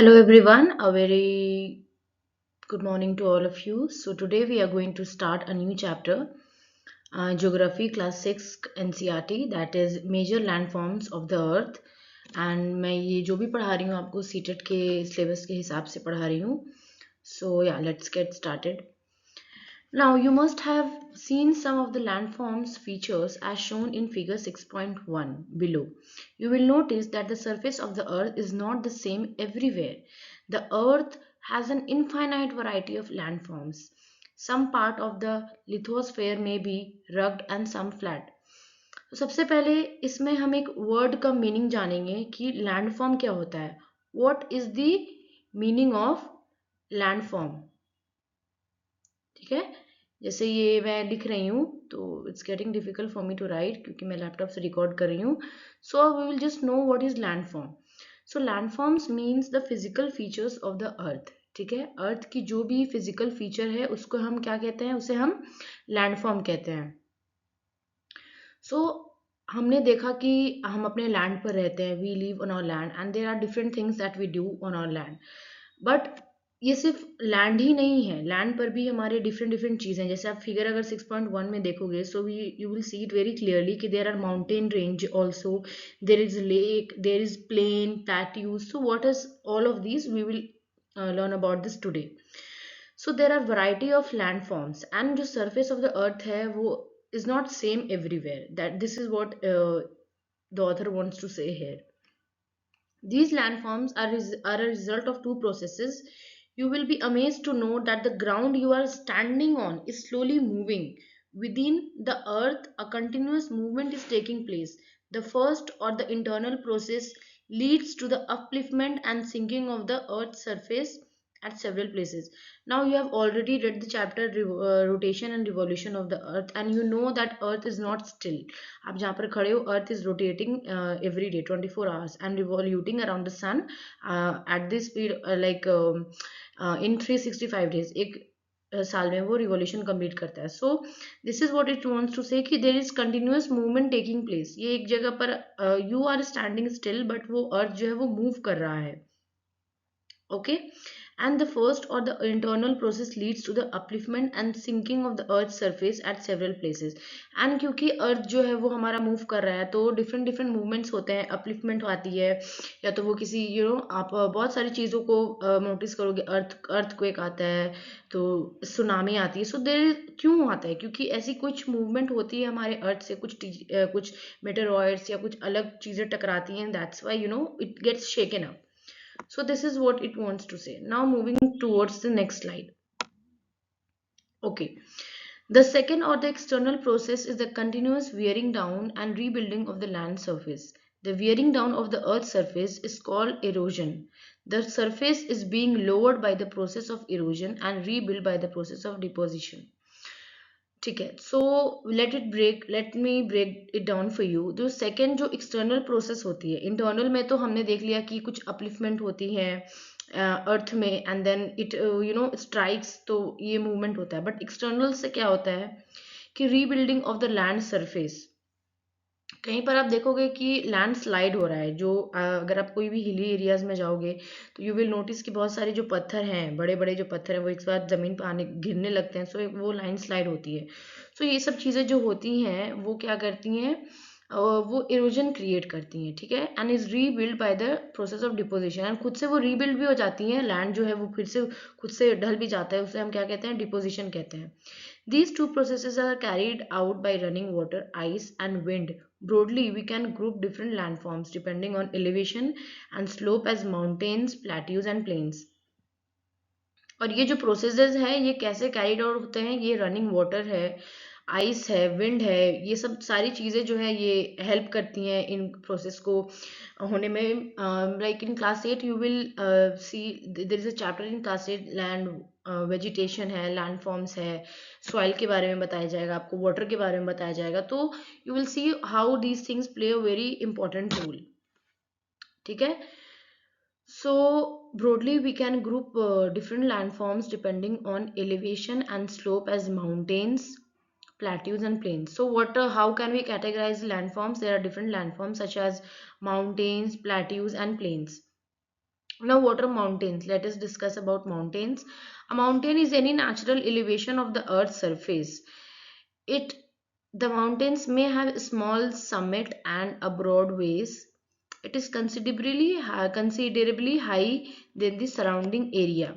Hello everyone, a very good morning to all of you. So today we are going to start a new chapter, Geography Class 6 NCERT, that is Major Landforms of the Earth. And मैं ये जो भी पढ़ा रही हूँ आपको CTET के syllabus के हिसाब से पढ़ा रही हूँ. So yeah, let's get started. Now, you must have seen some of the landforms features as shown in figure 6.1 below. You will notice that the surface of the earth is not the same everywhere. The earth has an infinite variety of landforms. Some part of the lithosphere may be rugged and some flat. तो सबसे पहले इसमें हम एक word का meaning जानेंगे कि landform क्या होता है. What is the meaning of landform. ठीक है. जैसे ये मैं लिख रही हूँ तो it's getting difficult for me to write क्योंकि मैं लैपटॉप से रिकॉर्ड कर रही हूँ. So we will just know what is landform. So landforms means the physical features of the earth. ठीक है. अर्थ की जो भी फिजिकल फीचर है उसको हम क्या कहते हैं, उसे हम लैंडफॉर्म कहते हैं. सो हमने देखा कि हम अपने लैंड पर रहते हैं, we live on our land and there are different things that we do on our land. But ये सिर्फ लैंड ही नहीं है, लैंड पर भी हमारे डिफरेंट डिफरेंट चीज़ें हैं. जैसे आप फिगर अगर 6.1 में देखोगे so we you will see it very clearly कि there are mountain range also, there is lake, there is plain, plateaus. So what is all of these we will learn about this today. So there are variety of landforms and जो surface of the earth है वो is not same everywhere. That this is what the author wants to say here. These landforms are a result of two processes. You will be amazed to know that the ground you are standing on is slowly moving. Within the earth, a continuous movement is taking place. The first or the internal process leads to the upliftment and sinking of the earth's surface at several places. Now you have already read the chapter rotation and revolution of the earth and you know that earth is not still. आप जहाँ पर खड़े हो, earth is rotating every day 24 hours and revoluting around the sun at this speed in 365 days. एक साल में वो revolution complete करता है. So this is what it wants to say कि there is continuous movement taking place. ये एक जगह पर you are standing still but वो अर्थ जो है वो मूव कर रहा है. Okay. And the first or the internal process leads to the upliftment and sinking of the earth's surface at several places. And क्योंकि अर्थ जो है वो हमारा मूव कर रहा है तो डिफरेंट डिफरेंट मूवमेंट्स होते हैं. अपलिफ्टमेंट आती है या तो वो किसी आप बहुत सारी चीज़ों को नोटिस करोगे. अर्थक्वेक आता है तो सुनामी आती है. सो देर क्यों आता है, क्योंकि ऐसी कुछ मूवमेंट होती है हमारे अर्थ से, कुछ मेटेरॉइड्स या कुछ अलग चीज़ें टकराती हैं. That's why it gets shaken up. So this is what it wants to say. Now moving towards the next slide. Okay. The second or the external process is the continuous wearing down and rebuilding of the land surface. The wearing down of the earth's surface is called erosion. The surface is being lowered by the process of erosion and rebuilt by the process of deposition. ठीक है. So let me break it down for you. जो second जो external process होती है, internal में तो हमने देख लिया कि कुछ अपलिफ्टमेंट होती है अर्थ में एंड देन इट स्ट्राइक्स, तो ये मूवमेंट होता है. बट एक्सटर्नल से क्या होता है कि rebuilding of the land surface. कहीं पर आप देखोगे कि लैंड स्लाइड हो रहा है. जो अगर आप कोई भी हिली एरियाज में जाओगे तो यू विल नोटिस कि बहुत सारे जो पत्थर हैं, बड़े बड़े जो पत्थर हैं वो एक साथ ज़मीन पर आने गिरने लगते हैं. सो वो लैंड स्लाइड होती है. सो ये सब चीज़ें जो होती हैं वो क्या करती हैं, वो इरोजन क्रिएट करती हैं. ठीक है. And is rebuild by the process of deposition. And खुद से वो रीबिल्ड भी हो जाती हैं. लैंड जो है वो फिर से खुद से ढल भी जाता है. उसे हम क्या कहते हैं, डिपोजिशन कहते हैं. These two processes are carried out by running water, ice and wind. Broadly, we can group different landforms depending on elevation and slope as mountains, plateaus and plains. और ये जो प्रोसेसेस हैं ये कैसे कैरिड आउट होते हैं, ये running water है, आइस है, विंड है, ये सब सारी चीज़ें जो है ये हेल्प करती हैं इन प्रोसेस को होने में. Like in class 8 you will see there is a chapter in class 8 land vegetation है, लैंड फॉर्म्स है, सॉइल के बारे में बताया जाएगा, आपको वाटर के बारे में बताया जाएगा. तो you will see how these things play a very important role. ठीक है. So broadly, we can group different landforms depending on elevation and slope as mountains, plateaus and plains. So how can we categorize landforms? There are different landforms such as mountains, plateaus and plains. Now, what are mountains? Let us discuss about mountains. A mountain is any natural elevation of the earth's surface. It The mountains may have a small summit and a broad base. It is considerably high than the surrounding area.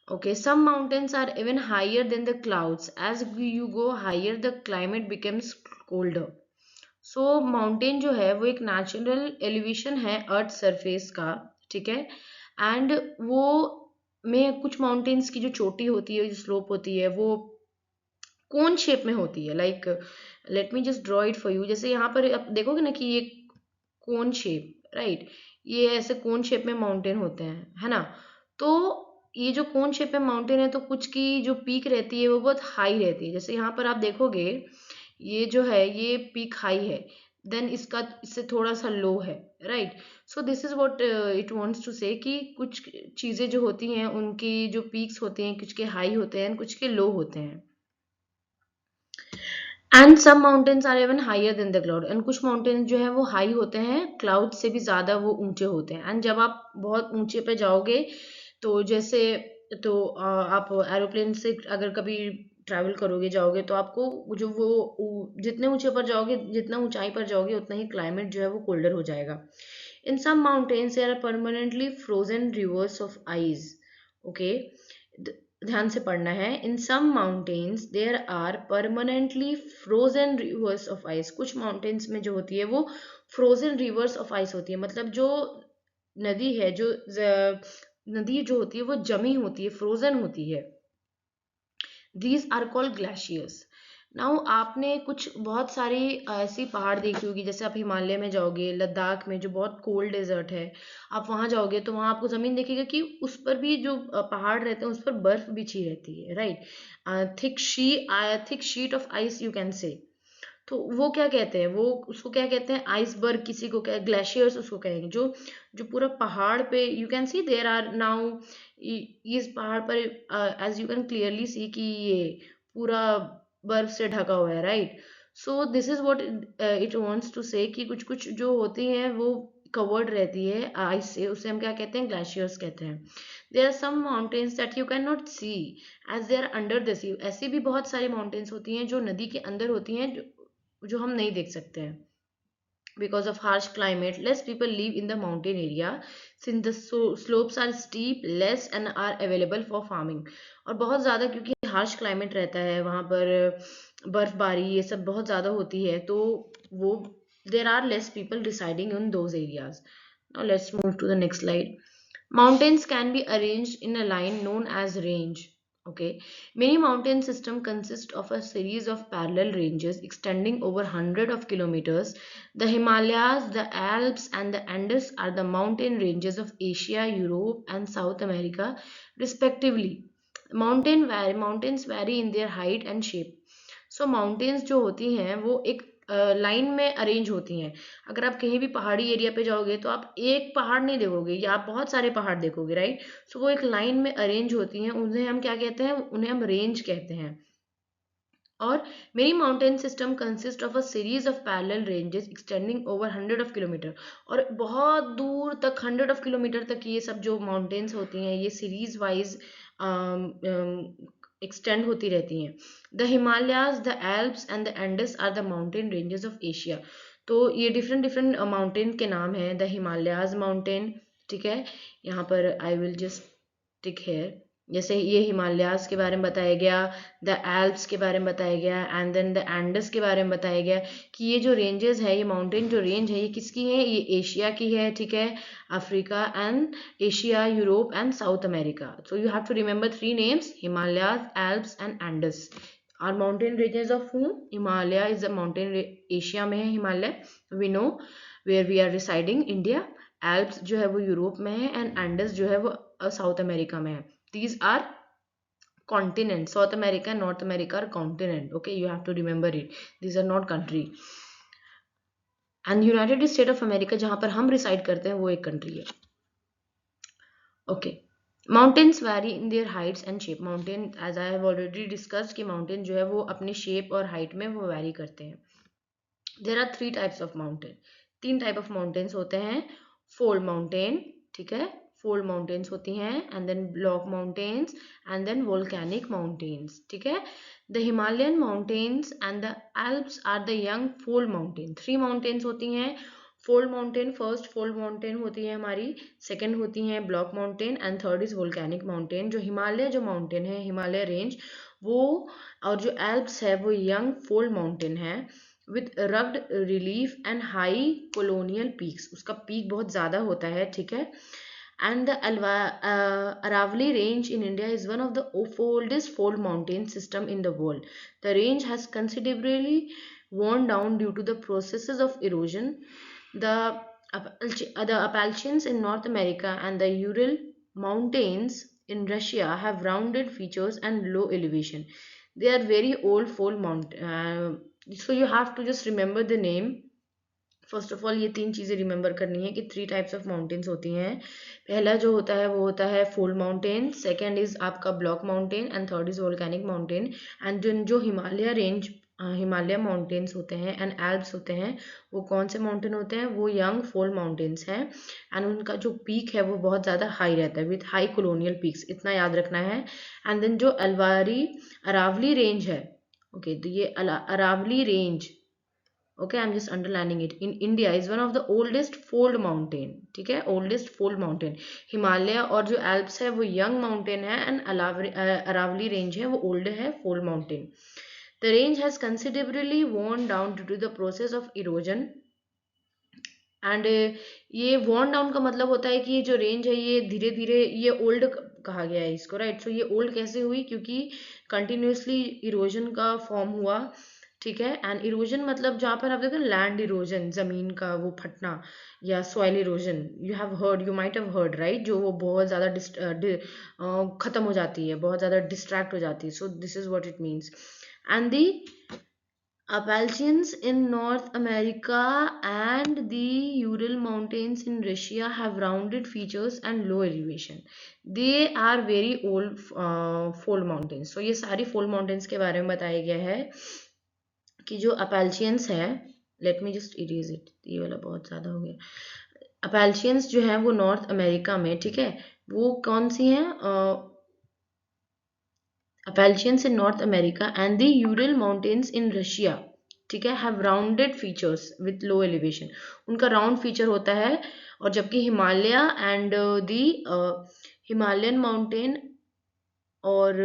Okay, some mountains are even higher than the clouds. As you go higher, the climate becomes colder. So mountain जो है वो एक natural elevation है earth surface का, ठीक है। And वो में कुछ माउंटेन्स की जो चोटी होती है, जो स्लोप होती है, वो कोन शेप में होती है। Like let me just draw it for you. जैसे यहाँ पर आप देखोगे ना कि ये कोन शेप, राइट, ये ऐसे कोन शेप में माउंटेन होते हैं, है ना। तो ये जो कोन शेप में माउंटेन है, तो कुछ की जो पीक रहती है वो बहुत हाई रहती है। जैसे यहाँ पर आप देखोगे, ये जो है ये पीक हाई है, देन इसका इससे थोड़ा सा लो है, right. So this is what it wants to say कि कुछ चीजें जो होती हैं उनकी जो पीक्स होते हैं, कुछ के हाई होते हैं, कुछ के लो होते हैं। And some mountains are even higher than the cloud. And कुछ माउंटेन्स जो है वो हाई होते हैं, क्लाउड से भी ज्यादा वो ऊंचे होते हैं। एंड जब आप बहुत ऊंचे पे जाओगे, तो जैसे आप एरोप्लेन से अगर कभी ट्रैवल करोगे, जाओगे, तो आपको जो वो जितने ऊंचे पर जाओगे, जितना ऊंचाई पर जाओगे, उतना ही क्लाइमेट जो है वो कोल्डर हो जाएगा। In some mountains there are permanently frozen rivers of ice. Okay, ध्यान से पढ़ना है। In some mountains there are permanently frozen rivers of ice. कुछ माउंटेन्स में जो होती है वो फ्रोजन रिवर्स ऑफ आइस होती है, मतलब जो नदी है, नदी जो होती है वो जमी होती है, फ्रोजन होती है। These are called glaciers. Now आपने कुछ बहुत सारी ऐसी पहाड़ देखी होगी, जैसे आप हिमालय में जाओगे, लद्दाख में जो बहुत कोल्ड डेजर्ट है, आप वहां जाओगे तो वहां आपको जमीन देखिएगा कि उस पर भी जो पहाड़ रहते हैं उस पर बर्फ बिछी रहती है, right. Thick sheet of ice you can say. तो वो क्या कहते हैं, वो उसको क्या कहते हैं, आइसबर्ग किसी को क्या, ग्लेशियर्स उसको कहेंगे। जो जो पूरा पहाड़ पे you can see there are now, इस पहाड़ पर as you can clearly see कि ये पूरा बर्फ से ढका हुआ है, right. So this is what it wants to say कि कुछ कुछ जो होती हैं वो कवर्ड रहती है आइस से, उसे हम क्या कहते हैं, ग्लेशियर्स कहते हैं। There are some mountains that you can not see as they are under the sea. ऐसी भी बहुत सारी माउंटेन्स होती हैं जो नदी के अंदर होती हैं, जो हम नहीं देख सकते हैं। Because of harsh climate, less people live in the mountain area since the slopes are steep, less and are available for farming. और बहुत ज़्यादा क्योंकि harsh climate रहता है वहाँ पर, बर्फबारी ये सब बहुत ज़्यादा होती है, तो वो there are less people residing in those areas. Now let's move to the next slide. Mountains can be arranged in a line known as range. Okay, many mountain systems consist of a series of parallel ranges extending over hundreds of kilometers. The Himalayas, the Alps, and the Andes are the mountain ranges of Asia, Europe, and South America, respectively. Mountains vary in their height and shape. So mountains जो होती हैं वो एक line में arrange होती हैं। अगर आप कहीं भी पहाड़ी एरिया पे जाओगे तो आप एक पहाड़ नहीं देखोगे, या आप बहुत सारे पहाड़ देखोगे, राइट। सो वो एक लाइन में अरेंज होती हैं, उन्हें हम क्या कहते हैं, उन्हें हम रेंज कहते हैं। और मेरी mountain system consist of a series of parallel ranges extending over hundred of kilometre. और बहुत दूर तक, हंड्रेड ऑफ किलोमीटर तक ये सब जो माउंटेन्स होती हैं ये सीरीज वाइज एक्सटेंड होती रहती हैं। The Himalayas, the Alps and the Andes are the mountain ranges of Asia. तो ये डिफरेंट डिफरेंट माउंटेन के नाम हैं। द हिमालयाज माउंटेन, ठीक है, यहाँ पर I will just tick here. जैसे ये हिमालयाज के बारे में बताया गया, द एल्प्स के बारे में बताया गया, एंड देन द एंडस के बारे में बताया गया कि ये जो रेंजेस है, ये माउंटेन जो रेंज है, ये किसकी है, ये एशिया की है, ठीक है, Africa and Asia, Europe and South America. So you have to remember three names, Himalayas, Alps and Andes are mountain ranges of whom. Himalaya is a mountain, Asia में है Himalaya, we know where we are residing, India. Alps जो है वो Europe में है, and Indus जो है वो साउथ अमेरिका में है। These are continents. South America and North America are continent. Okay, you have to remember it. These are not country. And United States of America, जहाँ पर हम reside करते हैं, वो एक country है. Okay. Mountains vary in their heights and shape. Mountain, as I have already discussed, कि mountain जो है वो अपने shape और height में वो vary करते हैं. There are three types of mountain. तीन type of mountains होते हैं. Fold mountain, ठीक है, फोल्ड माउंटेन्स होती हैं, and then block mountains, and then volcanic mountains, ठीक है। The Himalayan mountains and the Alps are the young fold mountain. 3 mountains होती हैं fold mountain. First fold mountain होती है हमारी, सेकंड होती है block mountain, and third is volcanic mountain. जो हिमालय जो माउंटेन है, हिमालय रेंज, वो और जो एल्प्स है वो यंग फोल्ड माउंटेन है with rugged relief and high colonial peaks. उसका पीक बहुत ज़्यादा होता है, ठीक है। And the Aravalli Range in India is one of the oldest fold mountain system in the world. The range has considerably worn down due to the processes of erosion. The Appalachians in North America and the Ural Mountains in Russia have rounded features and low elevation. They are very old fold mountain. So you have to just remember the name. First of all ये 3 चीज़ें remember करनी है कि 3 types of mountains होती हैं। पहला जो होता है वो होता है फोल्ड माउंटेन, सेकंड इज आपका block mountain, and third is volcanic mountain. And जो हिमालय रेंज, हिमालय माउंटेन्स होते हैं एंड एल्प्स होते हैं, वो कौन से माउंटेन होते हैं? वो यंग फोल्ड माउंटेन्स हैं, एंड उनका जो पीक है वो बहुत ज़्यादा हाई रहता है विथ हाई कोलोनियल पीक्स, इतना याद रखना है। एंड देन जो अरावली रेंज है, ओके, तो ये Aravalli range, okay, I'm just underlining it, in India is one of the oldest fold mountain, ठीक है, oldest fold mountain। हिमालय और जो एल्प्स है वो यंग माउंटेन है, एंड अरावली रेंज है वो ओल्ड है fold mountain. The range has considerably worn down due to the process of erosion, and ये worn down का मतलब होता है कि ये जो रेंज है ये धीरे धीरे ये ओल्ड कहा गया है इसको, राइट। सो ये ओल्ड कैसे हुई? क्योंकि कंटिन्यूसली इरोजन का फॉर्म हुआ, ठीक है। एंड इरोजन मतलब जहाँ पर आप देखो लैंड इरोजन, जमीन का वो फटना, या soil erosion, you have heard, you might have heard, right, जो वो बहुत ज़्यादा खत्म हो जाती है, बहुत ज़्यादा डिस्ट्रैक्ट हो जाती है। So this is what it means. And the Appalachians in North America and the Ural Mountains in Russia have rounded features and low elevation. They are very old fold mountains. So ये सारी fold mountains के बारे में बताया गया है कि जो Appalachians है, let me just erase it, ये वाला बहुत ज़्यादा हो गया। Appalachians जो है वो नॉर्थ अमेरिका में, ठीक है, वो कौन सी हैं? Appalachians in North America and the Ural Mountains in Russia, ठीक है, have rounded features with low elevation। उनका राउंड फीचर होता है, और जबकि Himalaya and the Himalayan mountain और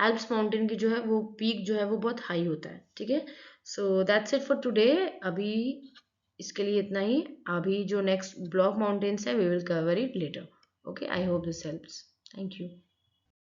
एल्प्स माउंटेन की जो है वो पीक जो है वो बहुत हाई होता है, ठीक है। So that's it for today. अभी इसके लिए इतना ही। अभी जो नेक्स्ट ब्लॉक माउंटेन्स है we will cover it later. Okay, I hope this helps. Thank you.